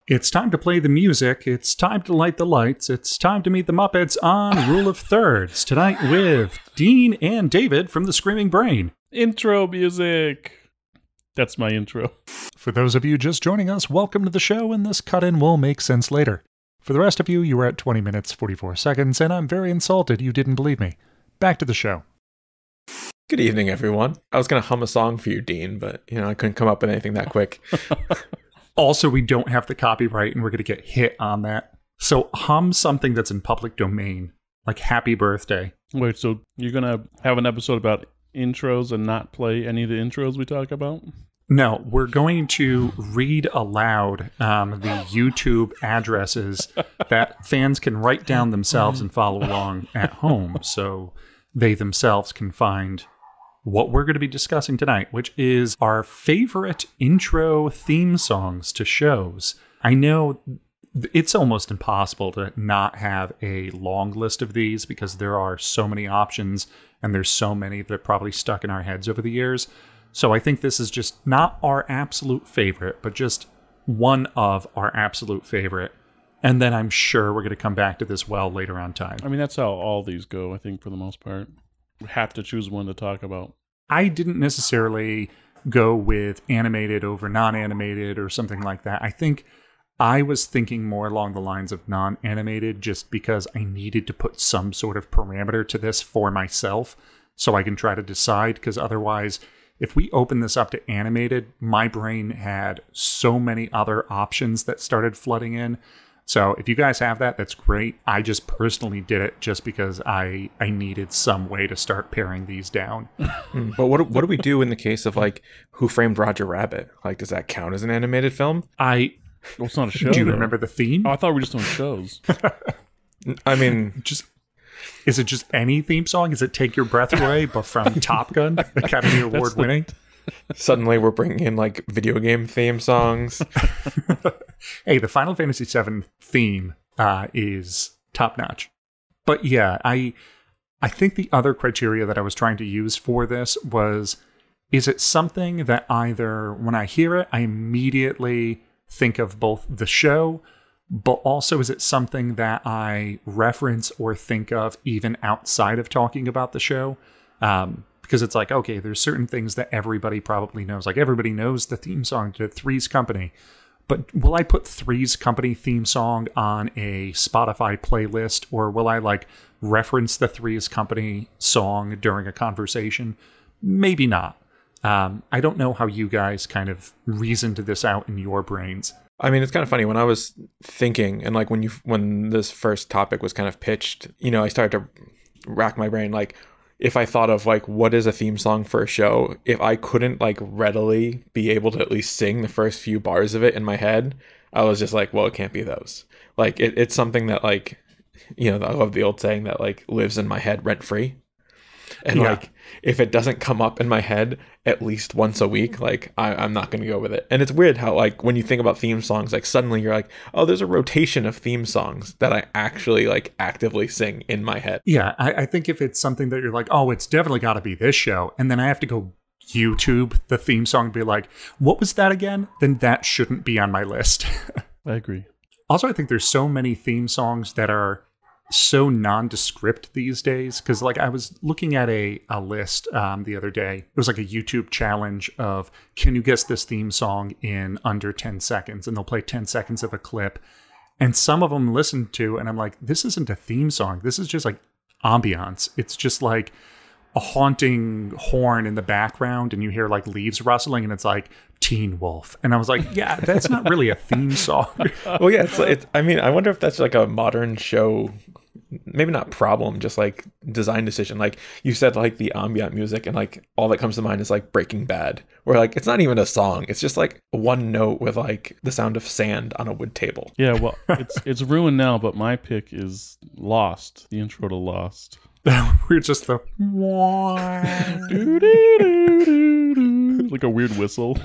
It's time to play the music. It's time to light the lights. It's time to meet the Muppets on Rule of Thirds. Tonight with Dean and David from the Screaming Brain. Intro music. That's my intro. For those of you just joining us, welcome to the show, and this cut-in will make sense later. For the rest of you, you were at 20 minutes, 44 seconds, and I'm very insulted you didn't believe me. Back to the show. Good evening, everyone. I was going to hum a song for you, Dean, but, I couldn't come up with anything that quick. Also, we don't have the copyright, and we're going to get hit on that. So hum something that's in public domain, like Happy Birthday. Wait, so you're going to have an episode about intros and not play any of the intros we talk about? No, we're going to read aloud the YouTube addresses that fans can write down themselves and follow along at home, so they themselves can find what we're going to be discussing tonight, which is our favorite intro theme songs to shows. I know it's almost impossible to not have a long list of these because there are so many options and there's so many that are probably stuck in our heads over the years. So I think this is just not our absolute favorite, but just one of our absolute favorite. And then I'm sure we're going to come back to this well later on time. I mean, that's how all these go, I think, for the most part. We have to choose one to talk about. I didn't necessarily go with animated over non-animated or something like that. I think I was thinking more along the lines of non-animated just because I needed to put some sort of parameter to this for myself so I can try to decide, because otherwise, if we open this up to animated, my brain had so many other options that started flooding in. So if you guys have that, that's great. I just personally did it just because I needed some way to start paring these down. But what do we do in the case of, like, Who Framed Roger Rabbit? Like, does that count as an animated film? Well, it's not a show. Do you remember the theme? Oh, I thought we were just doing shows. I mean, Is it just any theme song? Is it Take Your Breath Away, but from Top Gun, Academy Award winning? suddenly we're bringing in, like, video game theme songs. Hey, the Final Fantasy VII theme is top notch. But yeah, I think the other criteria that I was trying to use for this was, is it something that either when I hear it, I immediately think of both the show, but also is it something that I reference or think of even outside of talking about the show? Because it's like, okay, there's certain things that everybody probably knows. Like, everybody knows the theme song to Three's Company. But will I put Three's Company theme song on a Spotify playlist? Or will I, like, reference the Three's Company song during a conversation? Maybe not. I don't know how you guys kind of reasoned this out in your brains. I mean, it's kind of funny when I was thinking, and like when this first topic was kind of pitched, I started to rack my brain, like, if I thought of, like, what is a theme song for a show, if I couldn't, like, readily be able to at least sing the first few bars of it in my head, I was just like, well, it can't be those. Like, it's something that, like, I love the old saying that, like, lives in my head rent free. And yeah. Like, if it doesn't come up in my head at least once a week, like, I'm not going to go with it. And it's weird how, like, when you think about theme songs, like, suddenly you're like, oh, there's a rotation of theme songs that I actually, like, actively sing in my head. Yeah, I think if it's something that you're like, oh, it's definitely got to be this show, and then I have to go YouTube the theme song and be like, what was that again? Then that shouldn't be on my list. I agree. Also, I think there's so many theme songs that are so nondescript these days, because, like, I was looking at a list the other day. It was like a YouTube challenge of, can you guess this theme song in under 10 seconds? And they'll play 10 seconds of a clip. And some of them listened to, and I'm like, this isn't a theme song. This is just like ambiance. It's just like a haunting horn in the background, and you hear like leaves rustling, and it's like Teen Wolf. And I was like, yeah, that's not really a theme song. Well, yeah, it's I mean, I wonder if that's like a modern show, maybe not problem, just like design decision. Like you said, like the ambient music, and like all that comes to mind is like Breaking Bad, where like it's not even a song, it's just like one note with like the sound of sand on a wood table. Yeah, well, it's ruined now, but my pick is Lost, the intro to Lost. We're just the like a weird whistle.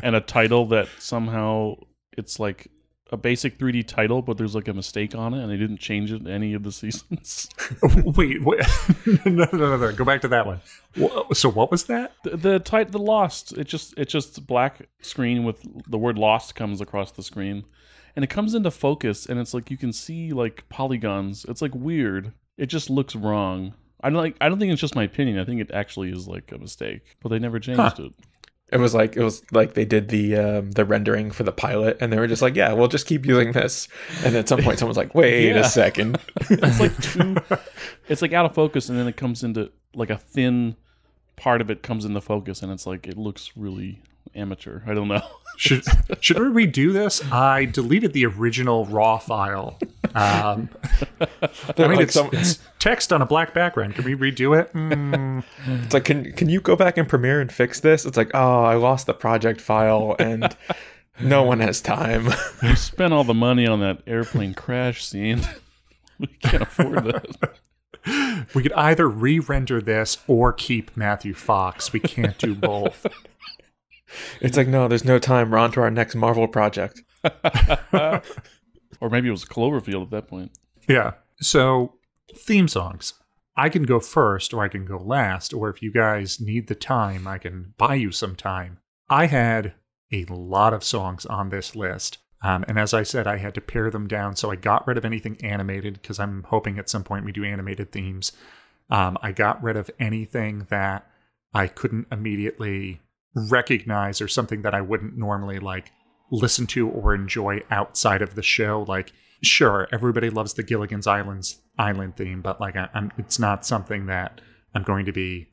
And a title that somehow it's like a basic 3D title, but there's like a mistake on it, and they didn't change it in any of the seasons. Wait. No. Go back to that one. So what was that? The Lost. It's just black screen with the word Lost comes across the screen, and it comes into focus, and it's like you can see like polygons. It's like weird. It just looks wrong. I don't think it's just my opinion. I think it actually is like a mistake, but they never changed it. It was like they did the rendering for the pilot, and they were just like, yeah, we'll just keep using this. And at some point, someone's like, wait a second. It's like it's like out of focus, and then it comes into like a thin part of it comes into focus, and it's like it looks really amateur. I don't know. Should we redo this? I deleted the original raw file. I mean, it's text on a black background. Can we redo it? It's like, can you go back in Premiere and fix this? It's like, oh, I lost the project file, and no one has time. We spent all the money on that airplane crash scene. We can't afford that. We could either re-render this or keep Matthew Fox. We can't do both. It's like, no, there's no time. We're on to our next Marvel project. Or maybe it was Cloverfield at that point. Yeah. So, theme songs. I can go first, or I can go last, or if you guys need the time, I can buy you some time. I had a lot of songs on this list. And as I said, I had to pare them down, so I got rid of anything animated, because I'm hoping at some point we do animated themes. I got rid of anything that I couldn't immediately recognize, or something that I wouldn't normally like listen to or enjoy outside of the show. Like, sure, everybody loves the Gilligan's Island theme, but like it's not something that I'm going to be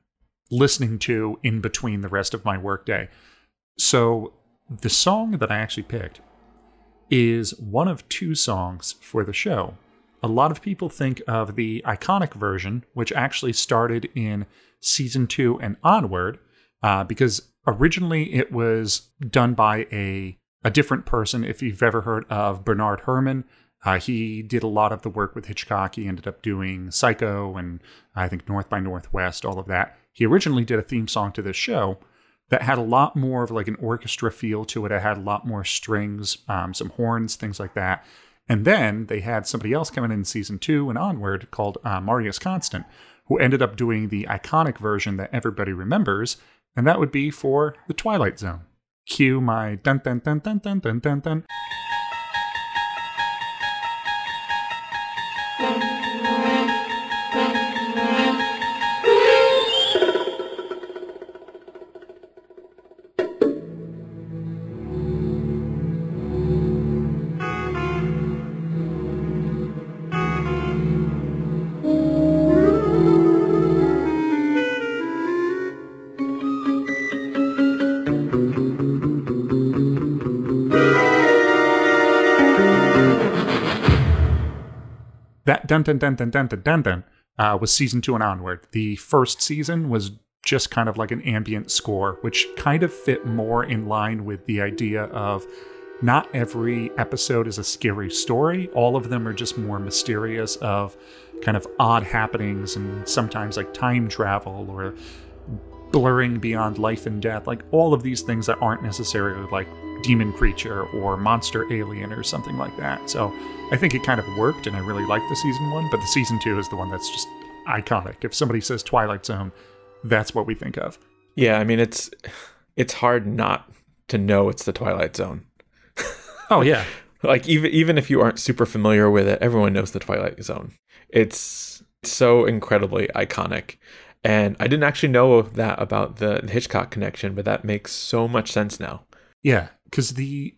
listening to in between the rest of my workday. So the song that I actually picked is one of two songs for the show. A lot of people think of the iconic version, which actually started in season 2 and onward, because originally it was done by a different person. If you've ever heard of Bernard Herrmann, he did a lot of the work with Hitchcock. He ended up doing Psycho and I think North by Northwest, all of that. He originally did a theme song to this show that had a lot more of like an orchestra feel to it. It had a lot more strings, some horns, things like that. And then they had somebody else coming in season 2 and onward called Marius Constant, who ended up doing the iconic version that everybody remembers, and that would be for The Twilight Zone. Cue my dun dun dun dun dun dun dun dun. That dun dun dun dun dun dun dun dun was season 2 and onward. The first season was just kind of like an ambient score, which kind of fit more in line with the idea of not every episode is a scary story. All of them are just more mysterious, of kind of odd happenings and sometimes like time travel or blurring beyond life and death. Like all of these things that aren't necessarily like demon creature or monster alien or something like that. So I think it kind of worked, and I really liked the season 1, but the season 2 is the one that's just iconic. If somebody says Twilight Zone, that's what we think of. Yeah, I mean, it's hard not to know it's the Twilight Zone. Oh, yeah. Like, even if you aren't super familiar with it, everyone knows the Twilight Zone. It's so incredibly iconic. And I didn't actually know that about the Hitchcock connection, but that makes so much sense now. Yeah, because the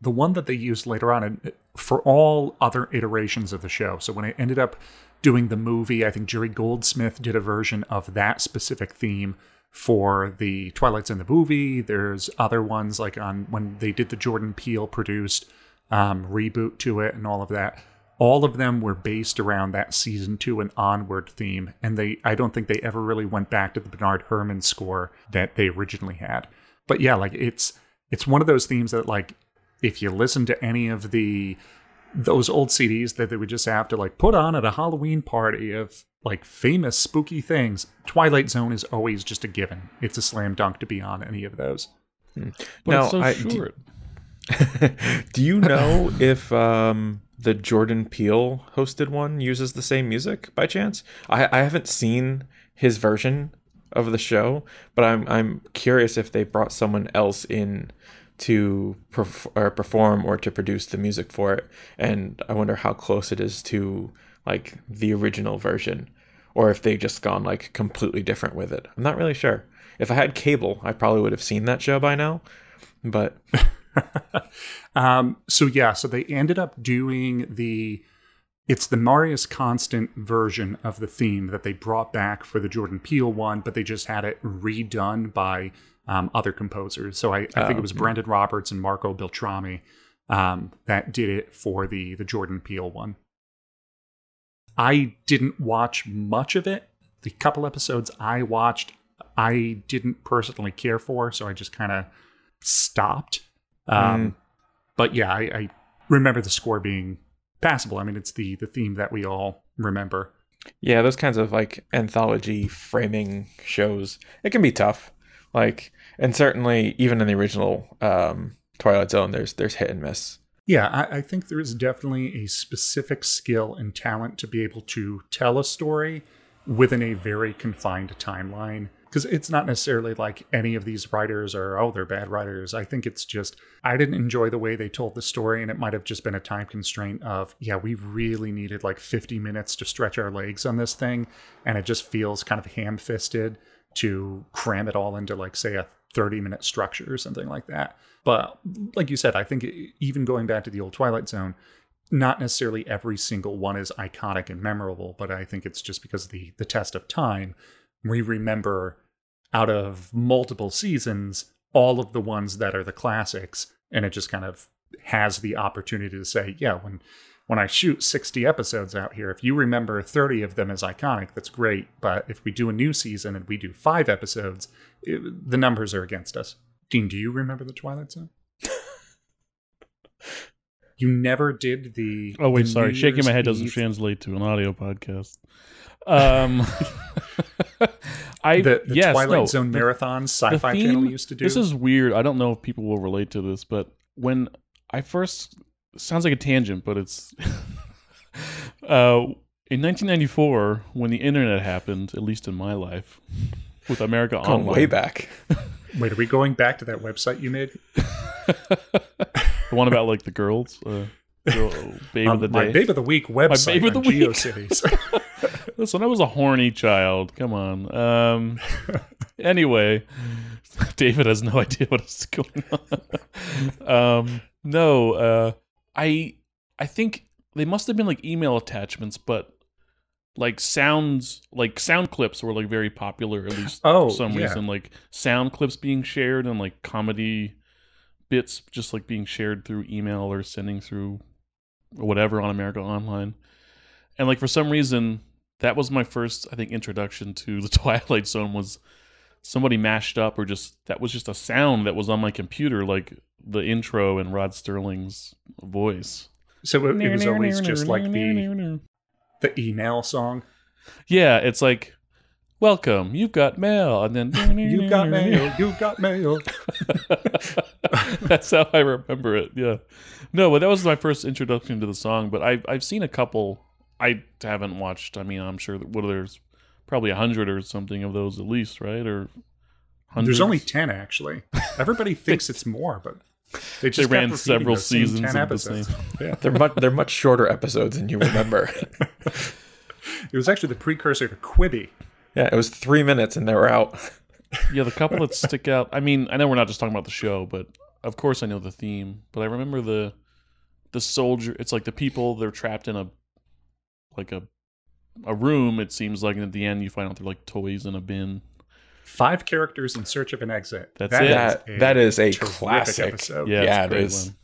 one that they used later on, for all other iterations of the show, so when it ended up doing the movie, I think Jerry Goldsmith did a version of that specific theme for the Twilight Zone the movie. There's other ones like on when they did the Jordan Peele produced reboot to it and all of that. All of them were based around that season 2 and onward theme, and I don't think they ever really went back to the Bernard Herrmann score that they originally had. But yeah, like it's one of those themes that like if you listen to any of those old CDs that they would just have to like put on at a Halloween party of like famous spooky things, Twilight Zone is always just a given. It's a slam dunk to be on any of those. But it's so short. Do you know if the Jordan Peele hosted one uses the same music by chance? I haven't seen his version of the show, but I'm curious if they brought someone else in to perform or to produce the music for it, and I wonder how close it is to like the original version, or if they just gone like completely different with it. I'm not really sure. If I had cable, I probably would have seen that show by now, but so they ended up doing it's the Marius Constant version of the theme that they brought back for the Jordan Peele one, but they just had it redone by other composers. So I think it was Brendan Roberts and Marco Beltrami that did it for the Jordan Peele one. I didn't watch much of it. The couple episodes I watched, I didn't personally care for, so I just kind of stopped. But yeah, I remember the score being passable. I mean, it's the theme that we all remember. Yeah, those kinds of like anthology framing shows, it can be tough. Like, and certainly even in the original Twilight Zone, there's hit and miss. Yeah, I think there is definitely a specific skill and talent to be able to tell a story within a very confined timeline. Because it's not necessarily like any of these writers are, they're bad writers. I think it's just, I didn't enjoy the way they told the story, and it might have just been a time constraint of, we really needed like 50 minutes to stretch our legs on this thing, and it just feels kind of ham-fisted to cram it all into like, say, a 30-minute structure or something like that. But like you said, I think even going back to the old Twilight Zone, not necessarily every single one is iconic and memorable, but I think it's just because of the test of time. We remember out of multiple seasons all of the ones that are the classics, and it just kind of has the opportunity to say, when I shoot 60 episodes out here, if you remember 30 of them as iconic, that's great. But if we do a new season and we do 5 episodes, the numbers are against us. Dean, do you remember the Twilight Zone? You never did the... Oh, wait, the sorry. New Shaking my Year's head doesn't Eve- translate to an audio podcast. The Twilight Zone marathons Sci-Fi the Channel theme- used to do. This is weird. I don't know if people will relate to this, but when I first... Sounds like a tangent, but it's... in 1994, when the internet happened, at least in my life, with America Going Online... way back. Wait, are we going back to that website you made? The one about like the girls, babe of the My day. Babe of the Week website Babe of the on Week. GeoCities. Listen, I was a horny child. Come on. Anyway, David has no idea what is going on. I think they must have been like email attachments, but like sound clips were like very popular, at least for some reason. Like sound clips being shared and like comedy bits just like being shared through email or sending through whatever on America Online. And like for some reason, that was my first, I think, introduction to the Twilight Zone. Was somebody mashed up, or that was just a sound that was on my computer, like the intro in Rod Sterling's voice. So it was always just like the email song. Yeah, it's like, welcome, you've got mail, and then You've got mail, you've got mail. That's how I remember it. Yeah, no, but that was my first introduction to the song. But I've seen a couple. I haven't watched. I mean, I'm sure that there's probably 100 or something of those at least, right? Or hundreds? There's only 10 actually. Everybody thinks it's more, but they They just ran kept repeating several those same seasons 10 of the episodes. same. Yeah. They're much shorter episodes than you remember. It was actually the precursor to Quibi. Yeah, it was 3 minutes and they were out. Yeah, the couple that stick out. I mean, I know we're not just talking about the show, but of course I know the theme. But I remember the soldier. It's like the people, they're trapped in a room. It seems like, and at the end you find out they're like toys in a bin. 5 characters in search of an exit. That's it. That is a terrific classic episode. Yeah, Yeah, it's a it great is. one.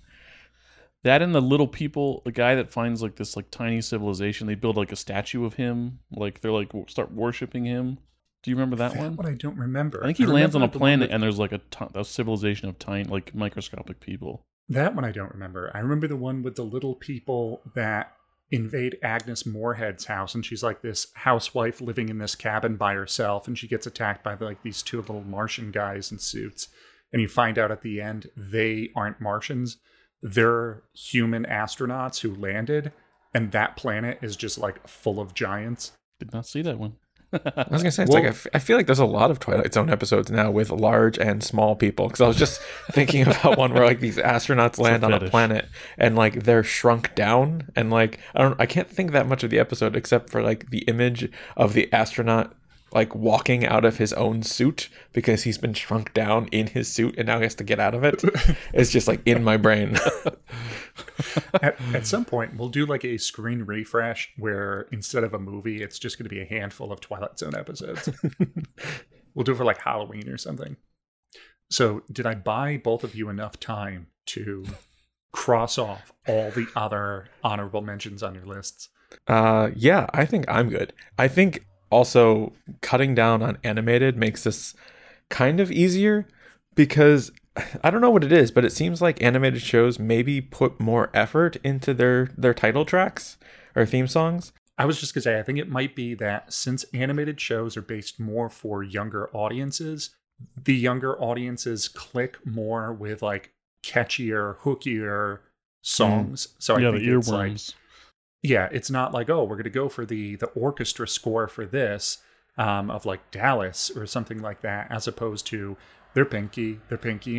That and the little people, the guy that finds like this like tiny civilization, they build like a statue of him. Like they're like start worshiping him. Do you remember that one? What I don't remember. I think he lands on a remember the one planet with- and there's like a civilization of tiny, like microscopic people. That one I don't remember. I remember the one with the little people that invade Agnes Moorehead's house, and she's like this housewife living in this cabin by herself, and she gets attacked by like these 2 little Martian guys in suits. and you find out at the end they aren't Martians, they're human astronauts who landed, and that planet is just like full of giants. Did not see that one. I was gonna say, it's I feel like there's a lot of Twilight Zone episodes now with large and small people. Because I was just thinking about one where like these astronauts land on a planet and like they're shrunk down, and like I can't think that much of the episode except for like the image of the astronaut like walking out of his own suit because he's been shrunk down in his suit and now he has to get out of it. It's just like in my brain. At some point, we'll do like a screen refresh where instead of a movie, it's just going to be a handful of Twilight Zone episodes. We'll do it for like Halloween or something. So, did I buy both of you enough time to cross off all the other honorable mentions on your lists? Yeah, I think I'm good. I think also cutting down on animated makes this kind of easier because I don't know what it is, but it seems like animated shows maybe put more effort into their title tracks or theme songs. I was just going to say, I think it might be that since animated shows are based more for younger audiences, the younger audiences click more with like catchier, hookier songs. So I think the it's like, earworms. yeah, it's not like, oh, we're going to go for the orchestra score for this of like Dallas or something like that, as opposed to they're Pinky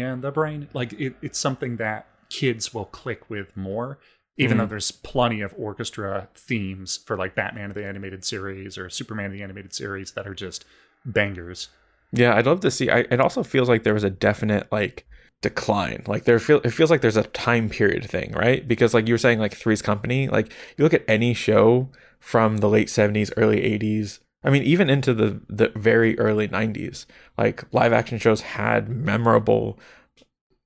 and the Brain. Like it's something that kids will click with more, even though there's plenty of orchestra themes for like Batman the Animated Series or Superman the Animated Series that are just bangers. Yeah, I'd love to see. It also feels like there was a definite like decline. Like it feels like there's a time period thing, right? Because like you were saying, like Three's Company, like you look at any show from the late 70s, early 80s, I mean, even into the very early 90s, like live action shows had memorable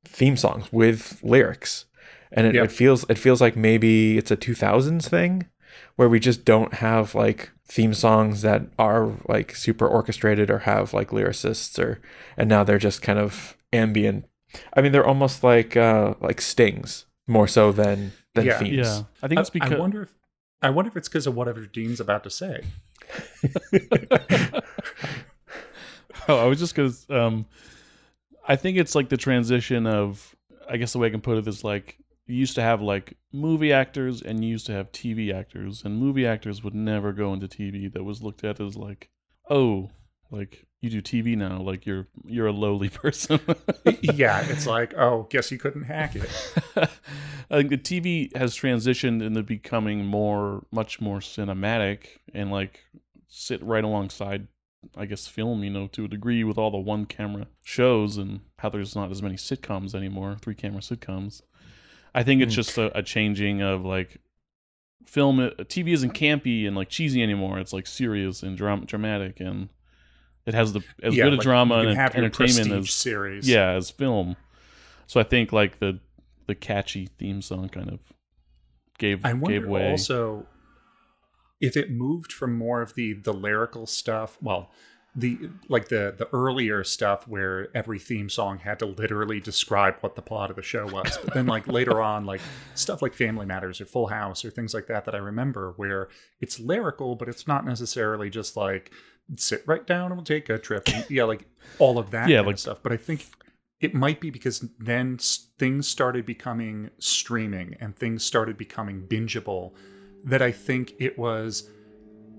theme songs with lyrics. And it feels like maybe it's a 2000s thing where we just don't have like theme songs that are like super orchestrated or have like lyricists and now they're just kind of ambient. I mean, they're almost like stings more so than themes. Yeah, I think it's because I wonder if it's because of whatever Dean's about to say. I was just gonna. I think it's like the transition of. I guess the way I can put it is like you used to have like movie actors and you used to have TV actors, and movie actors would never go into TV. That was looked at as like, oh, like you do TV now, like you're a lowly person. Yeah, it's like, oh, guess you couldn't hack it. I think the TV has transitioned into becoming much more cinematic and like sit right alongside, I guess, film, to a degree with all the one camera shows and how there's not as many sitcoms anymore, 3-camera sitcoms. I think it's just a changing of like film. TV isn't campy and like cheesy anymore. It's like serious and dramatic, and it has good a like drama and entertainment as series. Yeah, as film. So I think like the catchy theme song kind of gave way. I wonder also if it moved from more of the lyrical stuff. Well, the earlier stuff where every theme song had to literally describe what the plot of the show was, but then like later on, like stuff like Family Matters or Full House or things like that I remember where it's lyrical, but it's not necessarily just like sit right down and we'll take a trip. And, yeah, like all of that kind of stuff. But I think it might be because then things started becoming streaming and things started becoming bingeable that I think it was,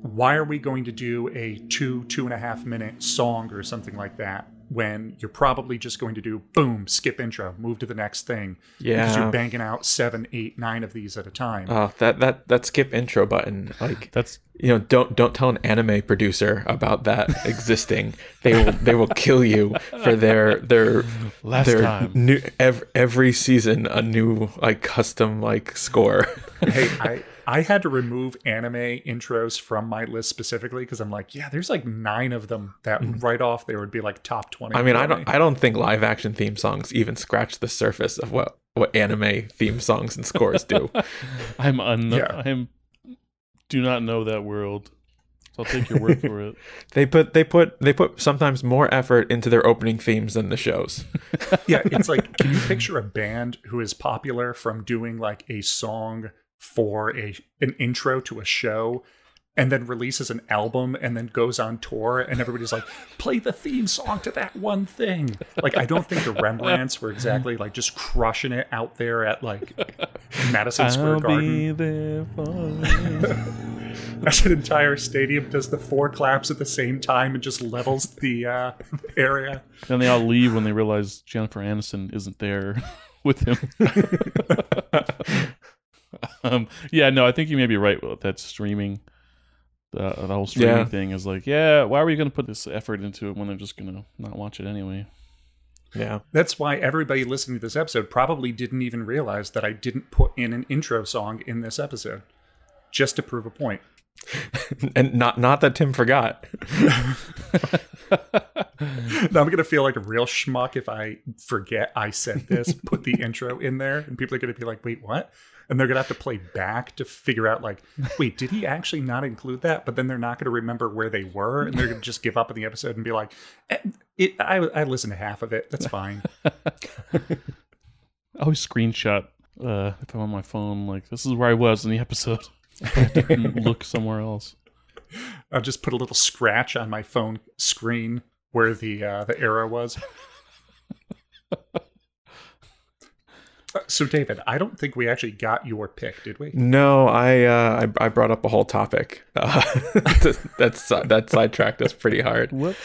why are we going to do a 2.5 minute song or something like that when you're probably just going to do boom, skip intro, move to the next thing. Yeah. Because you're banging out 7, 8, 9 of these at a time. Oh, that skip intro button, like that's don't tell an anime producer about that existing. They will kill you for their time. New every season a new like custom like score. Hey, I had to remove anime intros from my list specifically because I'm like, yeah, there's like 9 of them that right off there would be like top 20. I mean, I don't think live action theme songs even scratch the surface of what anime theme songs and scores do. I do not know that world. So I'll take your word for it. They put sometimes more effort into their opening themes than the shows. Yeah, it's like, can you picture a band who is popular from doing like a song for an intro to a show, and then releases an album and then goes on tour and everybody's like, play the theme song to that one thing. Like, I don't think the Rembrandts were exactly like just crushing it out there at like Madison Square Garden. There for you. As an entire stadium does the 4 claps at the same time and just levels the area. Then they all leave when they realize Jennifer Aniston isn't there with him. Yeah, no, I think you may be right with that streaming. The whole streaming thing is like, yeah, why are we going to put this effort into it when they're just going to not watch it anyway? Yeah. That's why everybody listening to this episode probably didn't even realize that I didn't put in an intro song in this episode, just to prove a point. And not that Tim forgot. Now I'm going to feel like a real schmuck if I forget I said this, put the intro in there, and people are going to be like, wait, what? And they're going to have to play back to figure out, like, wait, did he actually not include that? But then they're not going to remember where they were, and they're going to just give up on the episode and be like, I listened to half of it. That's fine. I always screenshot if I'm on my phone, like, this is where I was in the episode. I have to look somewhere else. I'll just put a little scratch on my phone screen where the arrow was. So, David, I don't think we actually got your pick, did we? No, I brought up a whole topic. That sidetracked us pretty hard. What?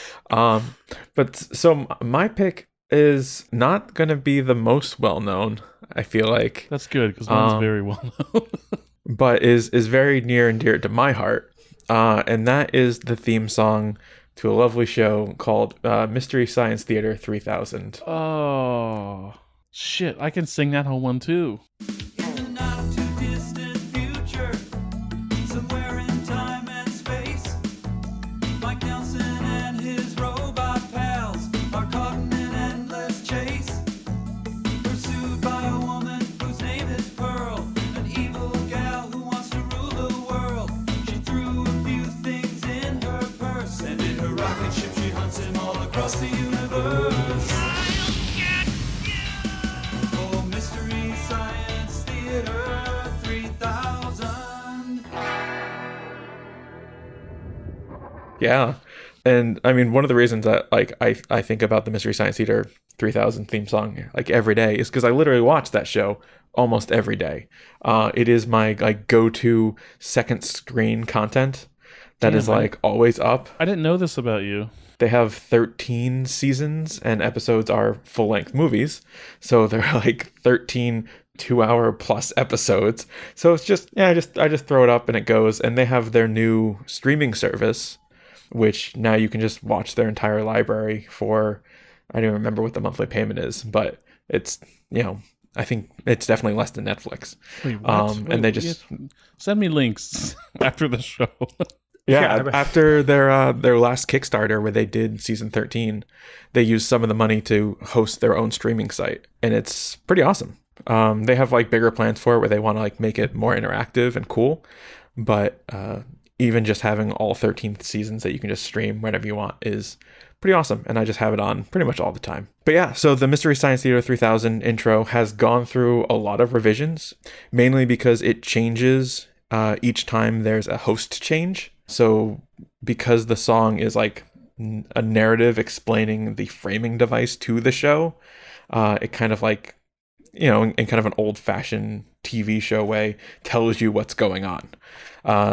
But so my pick is not going to be the most well known. I feel like That's good because mine's very well known. but is very near and dear to my heart, and that is the theme song to a lovely show called Mystery Science Theater 3000. Oh, shit. I can sing that whole one too. In the not too distant future, somewhere in time and space, Mike Nelson and his robot pals are caught in an endless chase, pursued by a woman whose name is Pearl, an evil gal who wants to rule the world. She threw a few things in her purse, and in her rocket ship she hunts him all across the universe. Oh, Mystery Science Theater 3000. Yeah. And I mean, one of the reasons that like I think about the Mystery Science Theater 3000 theme song like every day is because I literally watch that show almost every day. It is my like go-to second screen content that Damn, is like always up. I didn't know this about you. They have 13 seasons and episodes are full-length movies. So they're like 13 2-hour plus episodes. So it's just, yeah, I just throw it up and it goes. And they have their new streaming service, which now you can just watch their entire library for, I don't remember what the monthly payment is, but it's, you know, I think it's definitely less than Netflix. Wait, what? And they just send me links after the show. Yeah, after their last Kickstarter where they did season 13, they used some of the money to host their own streaming site, and it's pretty awesome. They have like bigger plans for it where they want to like make it more interactive and cool, but even just having all 13 seasons that you can just stream whenever you want is pretty awesome, and I just have it on pretty much all the time. But yeah, so the Mystery Science Theater 3000 intro has gone through a lot of revisions, mainly because it changes each time there's a host change. So because the song is like a narrative explaining the framing device to the show, it kind of like, you know, in kind of an old-fashioned TV show way, tells you what's going on.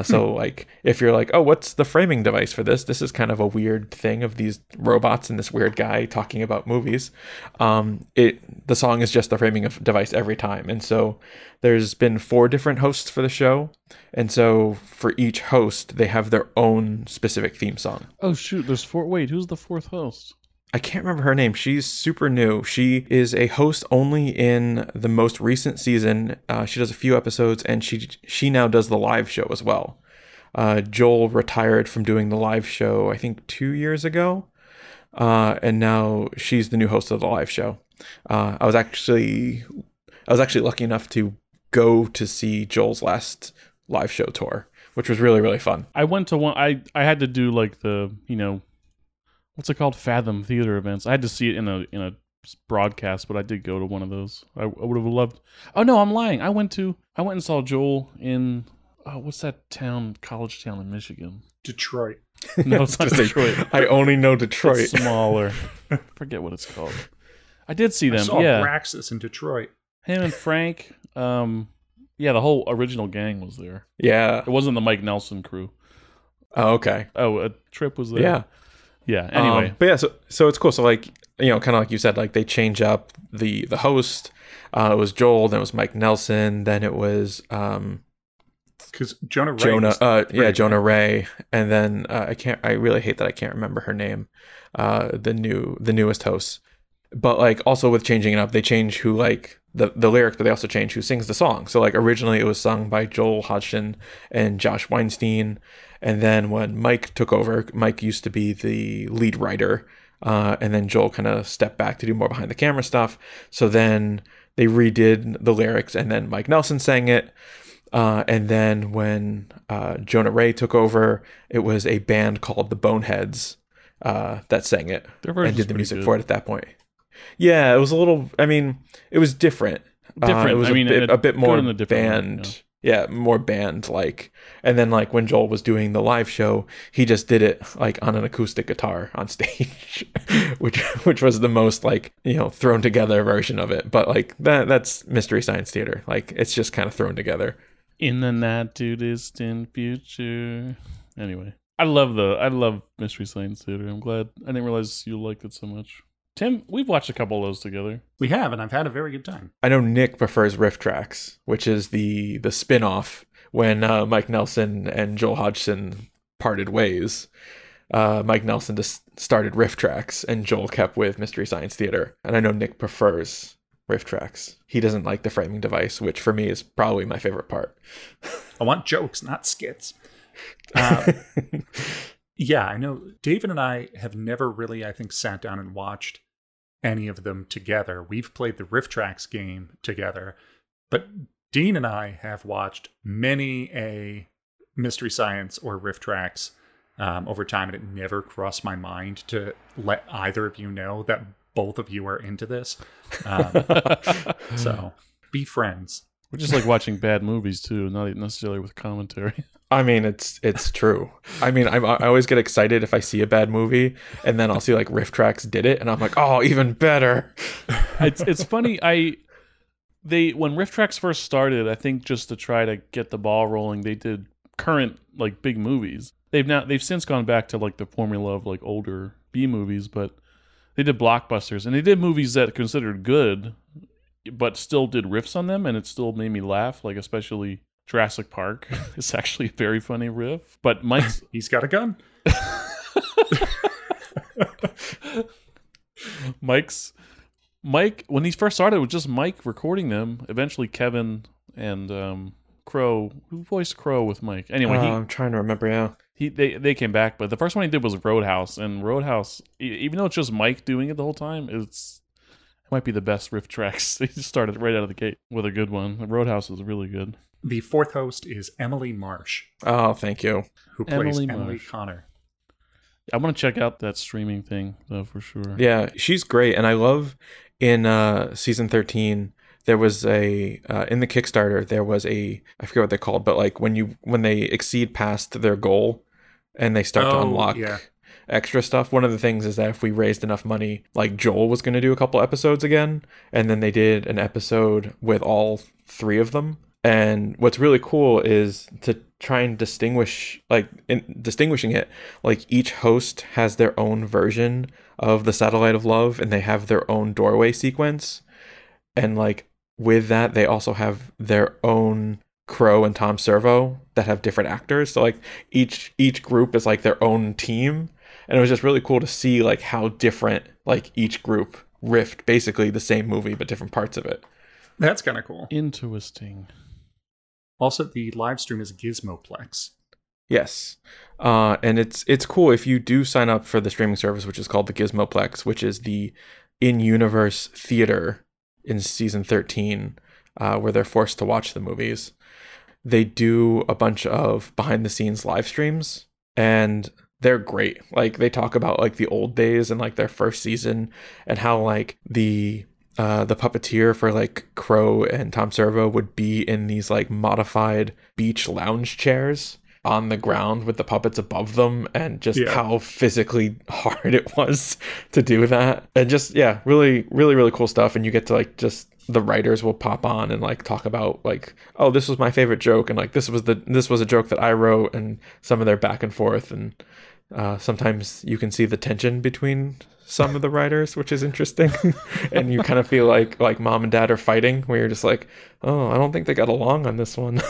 So like if you're like, oh, what's the framing device for this? This is kind of a weird thing of these robots and this weird guy talking about movies. The song is just the framing of device every time. And so there's been 4 different hosts for the show. And so for each host, they have their own specific theme song. Oh, shoot. There's 4. Wait, who's the 4th host? I can't remember her name. She's super new. She is a host only in the most recent season. She does a few episodes, and she now does the live show as well. Joel retired from doing the live show, I think 2 years ago, and now she's the new host of the live show. I was actually lucky enough to go to see Joel's last live show tour, which was really, really fun. I went to one. I had to do like the, you know, what's it called? Fathom theater events. I had to see it in a broadcast, but I did go to one of those. I would have loved. Oh no, I'm lying. I went and saw Joel in what's that town, college town in Michigan? Detroit. No, it's not Just say, Detroit. I only know Detroit. It's smaller. Forget what it's called. I did see I them. saw Yeah, Braxis in Detroit. him and Frank. Yeah, the whole original gang was there. Yeah. It wasn't the Mike Nelson crew. Oh, okay. Oh, a Trip was there. Yeah. Yeah. Anyway, but yeah, so it's cool. So like, you know, kind of like you said, like they change up the host. It was Joel, then it was Mike Nelson, then it was Because Jonah Ray. Jonah Ray, and then I really hate that I can't remember her name. The newest host. But like also with changing it up, they change who like the lyrics, but they also change who sings the song. So like originally it was sung by Joel Hodgson and Josh Weinstein, and then when Mike took over, Mike used to be the lead writer, and then Joel kind of stepped back to do more behind the camera stuff. So then they redid the lyrics, and then Mike Nelson sang it. And then when Jonah Ray took over, it was a band called the Boneheads that sang it Their and version's did the pretty music good. for it at that point. Yeah, it was a little. I mean, it was different. Different. It was I mean, a bit more good in a different way, band. Yeah, more band like. And then like when Joel was doing the live show, he just did it like on an acoustic guitar on stage, which was the most like, you know, thrown together version of it. But like that's Mystery Science Theater. Like it's just kind of thrown together. In the not too distant future. Anyway, I love Mystery Science Theater. I'm glad. I didn't realize you liked it so much. Tim, we've watched a couple of those together. We have, and I've had a very good time. I know Nick prefers Riff Tracks, which is the spin-off when Mike Nelson and Joel Hodgson parted ways. Mike Nelson just started Riff Tracks, and Joel kept with Mystery Science Theater. And I know Nick prefers Riff Tracks. He doesn't like the framing device, which for me is probably my favorite part. I want jokes, not skits. Yeah, I know David and I have never really, I think, sat down and watched any of them together. We've played the Riff Tracks game together, but Dean and I have watched many a Mystery Science or Riff Tracks over time, and it never crossed my mind to let either of you know that both of you are into this. So be friends. We're just like watching bad movies too, not necessarily with commentary. I mean, it's true. I mean, I always get excited if I see a bad movie, and then I'll see like Riff Tracks did it, and I'm like, oh, even better. It's funny. When Riff Tracks first started, I think just to try to get the ball rolling, they did current like big movies. They've since gone back to like the formula of like older B movies, but they did blockbusters, and they did movies that considered good, but still did riffs on them, and it still made me laugh. Like especially Jurassic Park. It's actually a very funny riff. But Mike's He's got a gun. Mike, when he first started, it was just Mike recording them. Eventually, Kevin and Crow, who voiced Crow with Mike. Anyway, I'm trying to remember. Yeah, they came back, but the first one he did was Roadhouse, and Roadhouse, even though it's just Mike doing it the whole time, it might be the best Riff Tracks. They just started right out of the gate with a good one. Roadhouse is really good. The fourth host is Emily Marsh, Oh, thank you. who plays Emily Emily Marsh. Connor. I want to check out that streaming thing though for sure. Yeah, she's great, and I love in season 13 there was a in the Kickstarter there was I forget what they're called, but like when they exceed past their goal and they start to unlock extra stuff. One of the things is that if we raised enough money, like Joel was going to do a couple episodes again, and then they did an episode with all three of them. And what's really cool is to try and distinguishing it, like each host has their own version of the Satellite of Love, and they have their own doorway sequence. And like with that, they also have their own Crow and Tom Servo that have different actors. So like each group is like their own team. And it was just really cool to see like how different like each group riffed basically the same movie, but different parts of it. That's kind of cool. Interesting. Also, the live stream is Gizmoplex. Yes. And it's cool if you do sign up for the streaming service, which is called the Gizmoplex, which is the in-universe theater in season 13, where they're forced to watch the movies. They do a bunch of behind-the-scenes live streams, and they're great. Like, they talk about, like, the old days and, like, their first season, and how, like, the the puppeteer for like Crow and Tom Servo would be in these like modified beach lounge chairs on the ground with the puppets above them, and just how physically hard it was to do that. And just really, really, really cool stuff. And you get to like just the writers will pop on and like talk about like, oh, this was my favorite joke, and like this was a joke that I wrote, and some of their back and forth. And sometimes you can see the tension between some of the writers, which is interesting. And you kind of feel like mom and dad are fighting, where you're just like, oh, I don't think they got along on this one.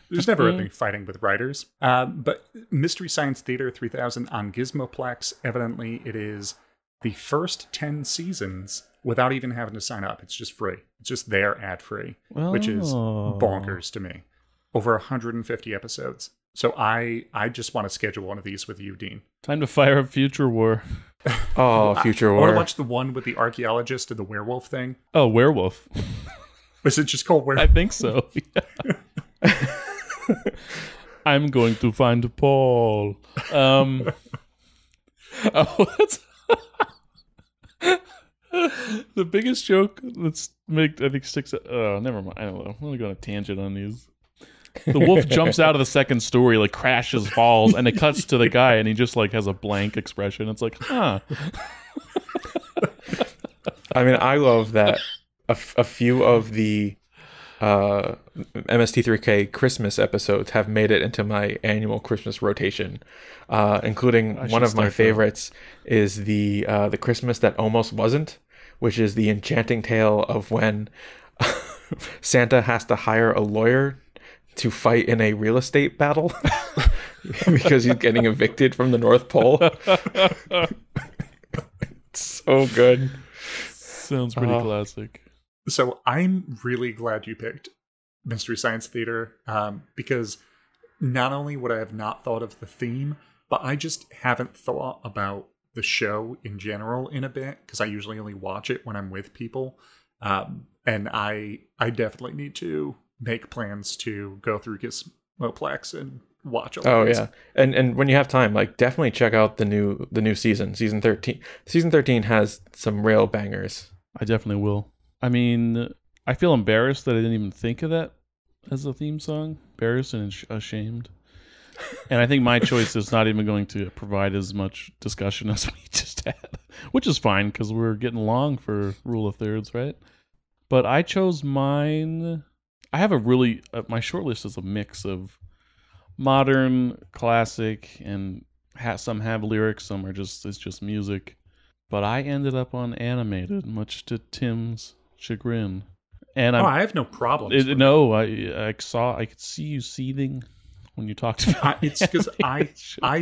There's never any fighting with writers. But Mystery Science Theater 3000 on Gizmoplex, evidently it is the first 10 seasons without even having to sign up. It's just free. It's just there ad-free, which is bonkers to me. Over 150 episodes. So I just want to schedule one of these with you, Dean. Time to fire up Future War. Oh, Future I War. want to watch the one with the archaeologist and the werewolf thing. Oh, Werewolf. Was it just called werewolf? I think so. Yeah. I'm going to find Paul. Oh, that's the biggest joke that's make I think sticks. Oh, never mind. I don't know. I'm gonna go on a tangent on these. The wolf jumps out of the second story, like crashes, falls, and it cuts to the guy, and he just like has a blank expression. It's like, huh. I mean, I love that a few of the MST3K Christmas episodes have made it into my annual Christmas rotation, including one of my favorites is the Christmas that almost wasn't, which is the enchanting tale of when Santa has to hire a lawyer to fight in a real estate battle because he's getting evicted from the North Pole. It's so good. Sounds pretty classic. So I'm really glad you picked Mystery Science Theater, because not only would I have not thought of the theme, but I just haven't thought about the show in general in a bit, because I usually only watch it when I'm with people. And I definitely need to make plans to go through Gizmoplex and watch all of these. Yeah. And when you have time, like definitely check out the new season 13. Season 13 has some real bangers. I definitely will. I mean, I feel embarrassed that I didn't even think of that as a theme song. Embarrassed and ashamed. And I think my choice is not even going to provide as much discussion as we just had, which is fine because we're getting long for Rule of Thirds, right? But I chose mine. I have my short list is a mix of modern, classic, and some have lyrics, some are it's just music. But I ended up on animated, much to Tim's chagrin. And I have no problems. I could see you seething when you talked about it's because I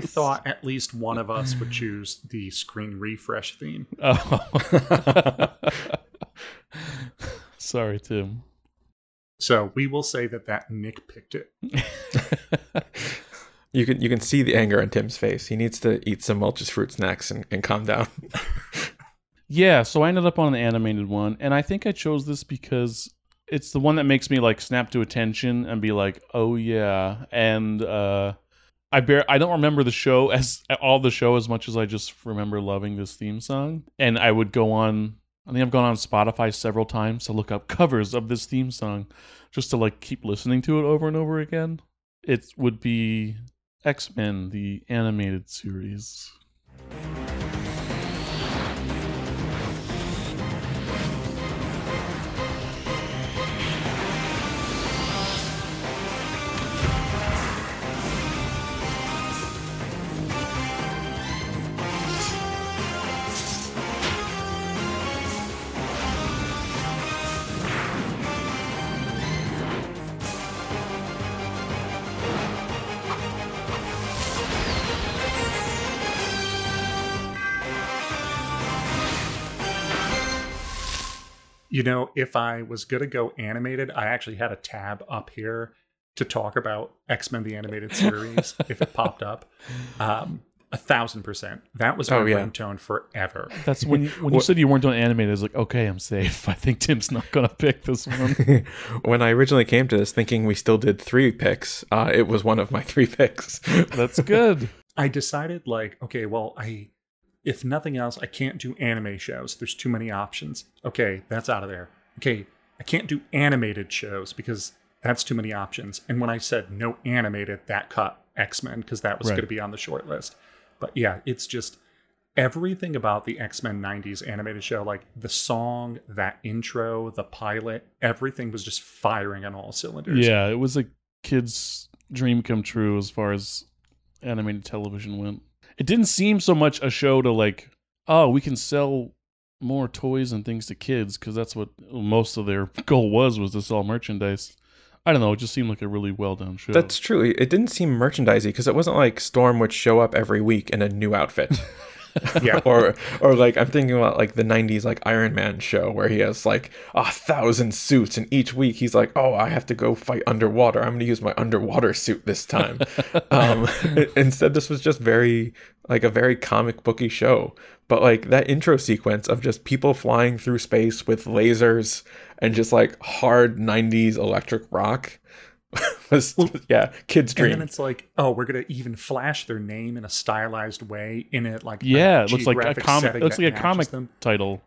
thought at least one of us would choose the screen refresh theme. Oh. Sorry, Tim. So we will say that Nick picked it. You can see the anger on Tim's face. He needs to eat some Welch's fruit snacks and calm down. Yeah, so I ended up on an animated one, and I think I chose this because it's the one that makes me like snap to attention and be like, "Oh yeah." And I don't remember the show as much as I just remember loving this theme song. And I would go on. I think I've gone on Spotify several times to look up covers of this theme song, just to like keep listening to it over and over again. It would be X-Men, the animated series. You know, if I was going to go animated, I actually had a tab up here to talk about X-Men the Animated Series if it popped up. 1,000%. That was my ringtone forever. That's when you said you weren't doing animated, I was like, okay, I'm safe. I think Tim's not going to pick this one. When I originally came to this thinking we still did 3 picks, it was one of my 3 picks. That's good. I decided like, okay, well, I if nothing else, I can't do anime shows. There's too many options. Okay, that's out of there. Okay, I can't do animated shows because that's too many options. And when I said no animated, that cut X-Men because that was Right. going to be on the short list. But yeah, it's just everything about the X-Men 90s animated show, like the song, that intro, the pilot, everything was just firing on all cylinders. Yeah, it was a kid's dream come true as far as animated television went. It didn't seem so much a show to like, oh, we can sell more toys and things to kids because that's what most of their goal was to sell merchandise. I don't know. It just seemed like a really well done show. That's true. It didn't seem merchandisey because it wasn't like Storm would show up every week in a new outfit. Yeah. or like I'm thinking about like the 90s like Iron Man show where he has like 1,000 suits and each week he's like, oh, I have to go fight underwater. I'm going to use my underwater suit this time. Instead, this was just very like a very comic booky show. But like that intro sequence of just people flying through space with lasers and just like hard 90s electric rock was kid's And dream. then it's like, oh, we're gonna even flash their name in a stylized way in it, like yeah, a it looks like a geographic comic. setting It looks that like a matches comic them. title.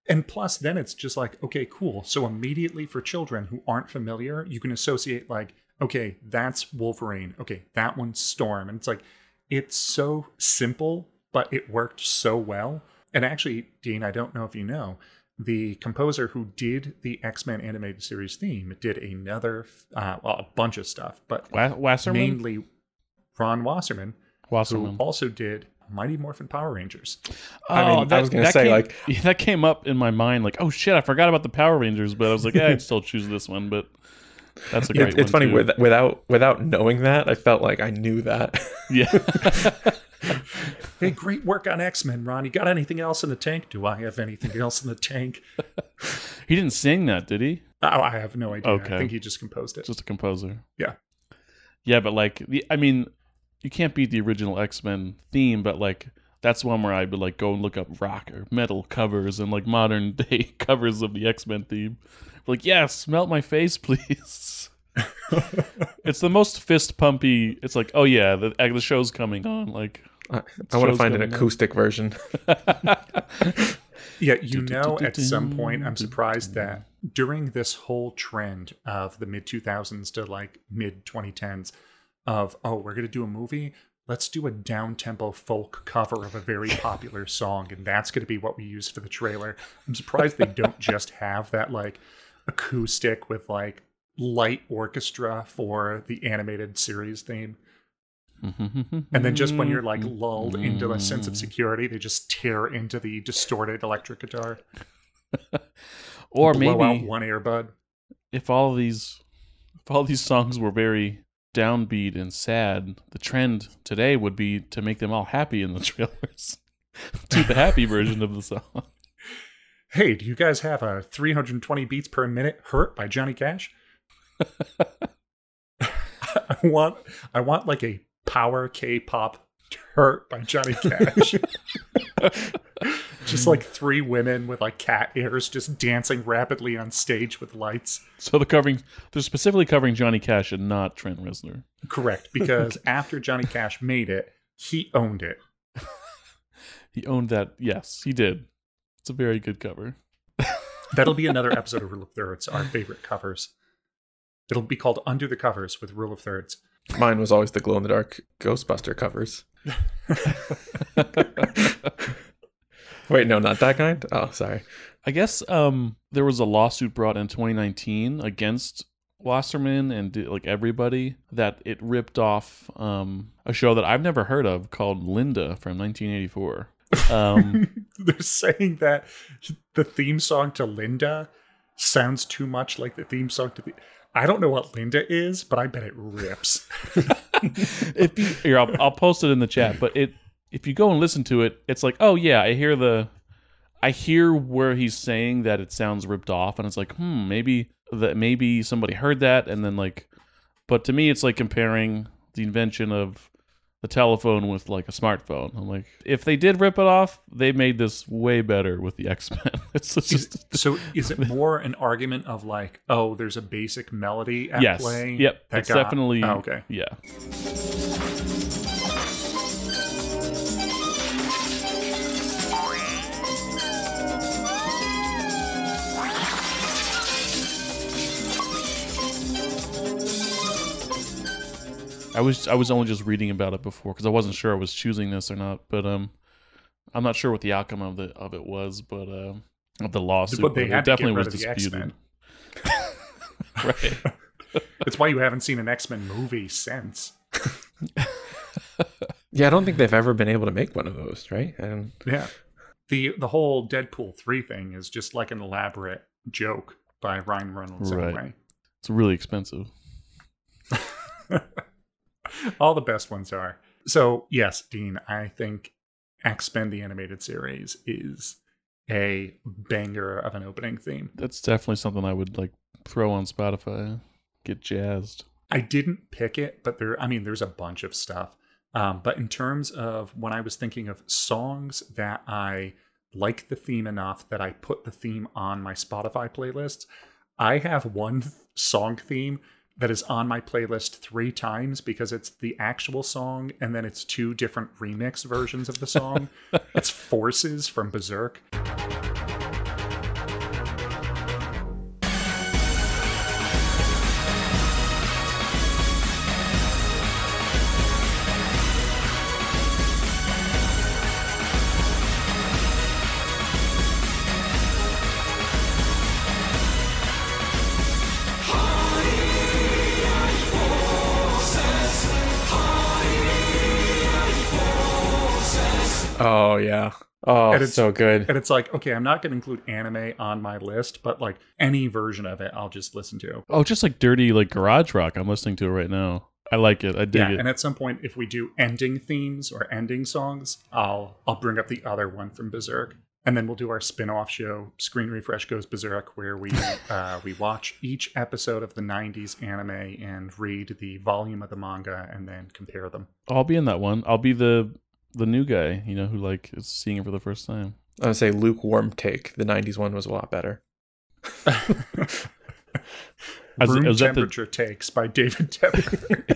And plus, then it's just like, okay, cool. So immediately for children who aren't familiar, you can associate like, okay, that's Wolverine. Okay, that one's Storm, and it's like, it's so simple, but it worked so well. And actually, Dean, I don't know if you know, the composer who did the X-Men animated series theme did another, a bunch of stuff, but Wasserman? mainly Ron Wasserman, who Wasserman. also did Mighty Morphin Power Rangers. I mean, I was gonna say, like- that came up in my mind, like, oh shit, I forgot about the Power Rangers, but I was like, yeah, I'd still choose this one, but that's a great one. It's funny too. without knowing that, I felt like I knew that. Yeah. Hey, great work on X-Men, Ron. You got anything else in the tank? Do I have anything else in the tank? He didn't sing that, did he? Oh, I have no idea. Okay. I think he just composed it. Just a composer. Yeah. Yeah, but like, you can't beat the original X-Men theme, but like, that's one where I would like go and look up rock or metal covers and like modern day covers of the X-Men theme. Like, yes, melt my face, please. It's the most fist pumpy. It's like, oh yeah, the show's coming on. Like, I want to show's find an coming on. acoustic version. Yeah, at some point, I'm surprised that during this whole trend of the mid 2000s to like mid 2010s of, oh, we're going to do a movie, let's do a down tempo folk cover of a very popular song, and that's going to be what we use for the trailer. I'm surprised they don't just have that like acoustic with like light orchestra for the animated series theme. And then just when you're like lulled into a sense of security, they just tear into the distorted electric guitar. or blow maybe out one earbud. if all these songs were very downbeat and sad, the trend today would be to make them all happy in the trailers. Do the happy version of the song. Hey, do you guys have a 320 beats per minute "Hurt" by Johnny Cash? I want like a power K-pop "Hurt" by Johnny Cash. Just like three women with like cat ears just dancing rapidly on stage with lights. So they're specifically covering Johnny Cash and not Trent Reznor. Correct, because after Johnny Cash made it, he owned it. He owned that. Yes, he did. It's a very good cover. That'll be another episode of Rule of Thirds, our favorite covers. It'll be called Under the Covers with Rule of Thirds. Mine was always the glow-in-the-dark Ghostbuster covers. Wait, no, not that kind? Oh, sorry. I guess there was a lawsuit brought in 2019 against Wasserman and like everybody that it ripped off a show that I've never heard of called Linda from 1984. They're saying that the theme song to Linda sounds too much like the theme song to the... I don't know what Linda is, but I bet it rips. I'll post it in the chat, but if you go and listen to it, it's like, oh yeah, I hear where he's saying that it sounds ripped off, and it's like, maybe somebody heard that, and then like, but to me, it's like comparing the invention of the telephone with like a smartphone. I'm like, if they did rip it off, they made this way better with the X-Men. It's just So is it more an argument of like, oh, there's a basic melody at yes, play? yep, it's definitely okay. Yeah. I was only just reading about it before because I wasn't sure I was choosing this or not. But I'm not sure what the outcome of it was, but of the lawsuit. But they it had to definitely get rid was of the disputed. X-Men. Right. It's why you haven't seen an X-Men movie since. Yeah, I don't think they've ever been able to make one of those, right? And Yeah. The whole Deadpool 3 thing is just like an elaborate joke by Ryan Reynolds Right. anyway. It's really expensive. All the best ones are. So, yes, Dean, I think X-Men the Animated Series is a banger of an opening theme. That's definitely something I would like throw on Spotify. Get jazzed. I didn't pick it, but there's a bunch of stuff. But in terms of when I was thinking of songs that I like the theme enough that I put the theme on my Spotify playlists, I have one song theme that is on my playlist 3 times because it's the actual song and then it's 2 different remix versions of the song. It's Forces from Berserk. oh yeah, oh And it's it's- so good. And it's like, okay, I'm not going to include anime on my list, but like any version of it, I'll just listen to. Oh, just like dirty like garage rock. I'm listening to it right now. I like it. I dig Yeah, it. and at some point, if we do ending themes or ending songs, I'll bring up the other one from Berserk, and then we'll do our spin-off show, Screen Refresh Goes Berserk, where we we watch each episode of the '90s anime and read the volume of the manga, and then compare them. I'll be in that one. I'll be the new guy, you know, who like is seeing it for the first time. I would say lukewarm take. The '90s one was a lot better. Room is that the- Temperature Takes by David Tepper.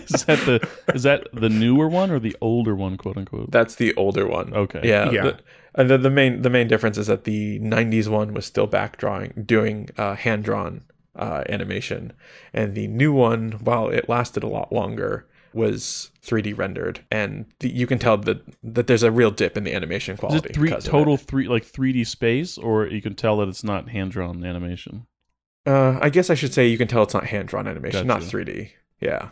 Is that the newer one or the older one, quote unquote? That's the older one. Okay. Yeah. Yeah. The main difference is that the '90s one was still doing hand drawn animation, and the new one, while it lasted a lot longer, was 3D rendered, and you can tell that there's a real dip in the animation Is quality. it because of total it. 3D space, or you can tell that it's not hand drawn animation? I guess I should say you can tell it's not hand drawn animation, not Gotcha. 3D. Yeah.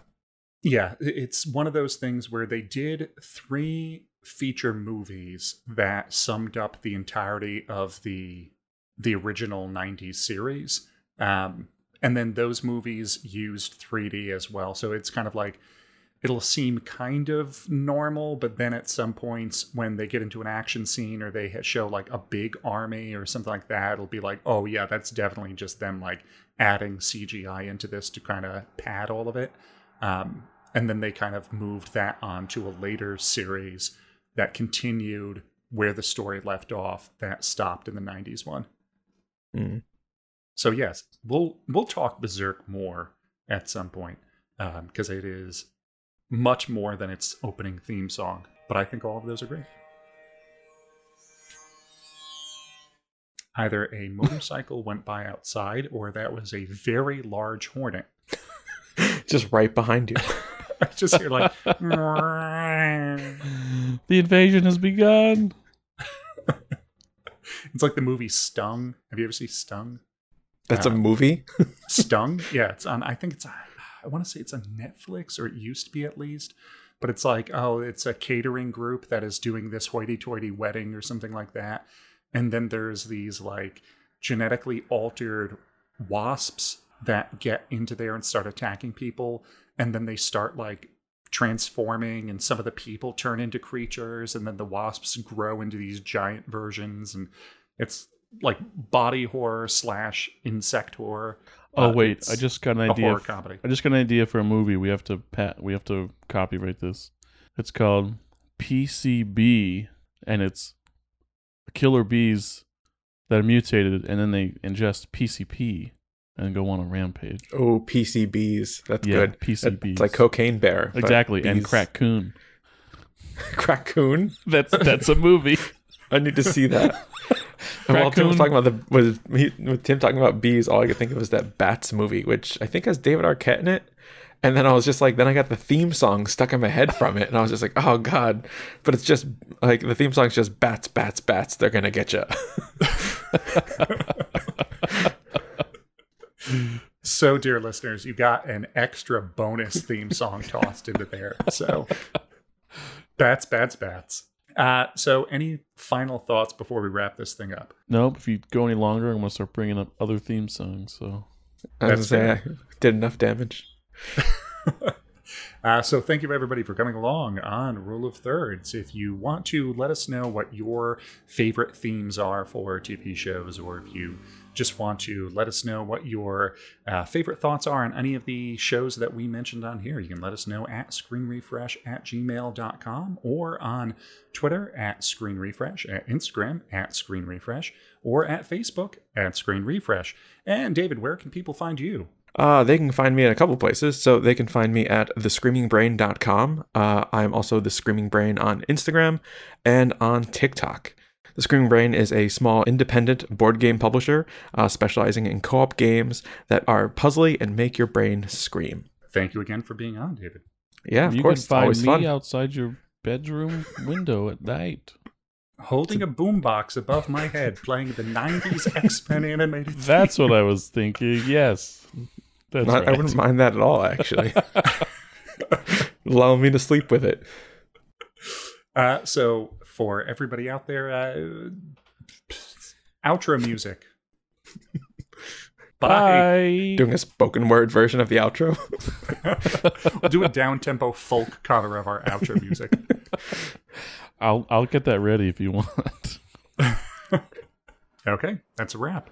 Yeah, it's one of those things where they did 3 feature movies that summed up the entirety of the original 90s series. And then those movies used 3D as well. So it's kind of like, it'll seem kind of normal, but then at some points when they get into an action scene or they show like a big army or something like that, it'll be like, oh yeah, that's definitely just them like adding CGI into this to kind of pad all of it. And then they kind of moved that on to a later series that continued where the story left off that stopped in the 90s one. Mm. So yes, we'll talk Berserk more at some point because it is much more than its opening theme song. But I think all of those are great. Either a motorcycle went by outside or that was a very large hornet. Just right behind you. I just hear like... The invasion has begun. It's like the movie Stung. Have you ever seen Stung? That's a movie? Stung? Yeah, it's on, I think it's, I want to say it's on Netflix, or it used to be at least. But it's like, oh, it's a catering group that is doing this hoity-toity wedding or something like that. And then there's these like genetically altered wasps that get into there and start attacking people. And then they start like transforming, and some of the people turn into creatures, and then the wasps grow into these giant versions. And it's like body horror / insect horror. Oh wait, It's I just got an a idea. horror comedy. I just got an idea for a movie. We have to copyright this. It's called PCB, and it's killer bees that are mutated, and then they ingest PCP and go on a rampage. Oh, PCBs. That's Yeah, good. PCBs. It's like Cocaine Bear. but Exactly, and bees- Crackoon. Crackoon? That's a movie. I need to see that. While Tim was Raccoon. talking about with Tim talking about bees, all I could think of was that Bats movie, which I think has David Arquette in it. And then I was just like, then I got the theme song stuck in my head from it, and I was just like, oh god! But it's just like the theme song's just bats, bats, bats. They're gonna get you. So, dear listeners, you got an extra bonus theme song tossed into there. So, bats, bats, bats. So, any final thoughts before we wrap this thing up? Nope. If you go any longer, I'm gonna start bringing up other theme songs. So I That's was gonna say I did enough damage. So thank you everybody for coming along on Rule of Thirds. If you want to let us know what your favorite themes are for TV shows, or if you just want to let us know what your favorite thoughts are on any of the shows that we mentioned on here, you can let us know at screenrefresh@gmail.com, or on Twitter at screenrefresh, at Instagram at screenrefresh, or at Facebook at screenrefresh. And David, where can people find you? They can find me in a couple places. So they can find me at thescreamingbrain.com. I'm also The Screaming Brain on Instagram and on TikTok. The Screaming Brain is a small independent board game publisher specializing in co-op games that are puzzly and make your brain scream. Thank you again for being on, David. Yeah, of you course. can find It's me always fun. outside your bedroom window at night. Holding a boombox above my head, playing the 90s X-Men animated. That's what I was thinking. Yes, that's I right. wouldn't mind that at all, actually. Allow me to sleep with it. So for everybody out there, outro music. Bye. Bye. Doing a spoken word version of the outro. We'll do a down-tempo folk cover of our outro music. I'll get that ready if you want. Okay, that's a wrap.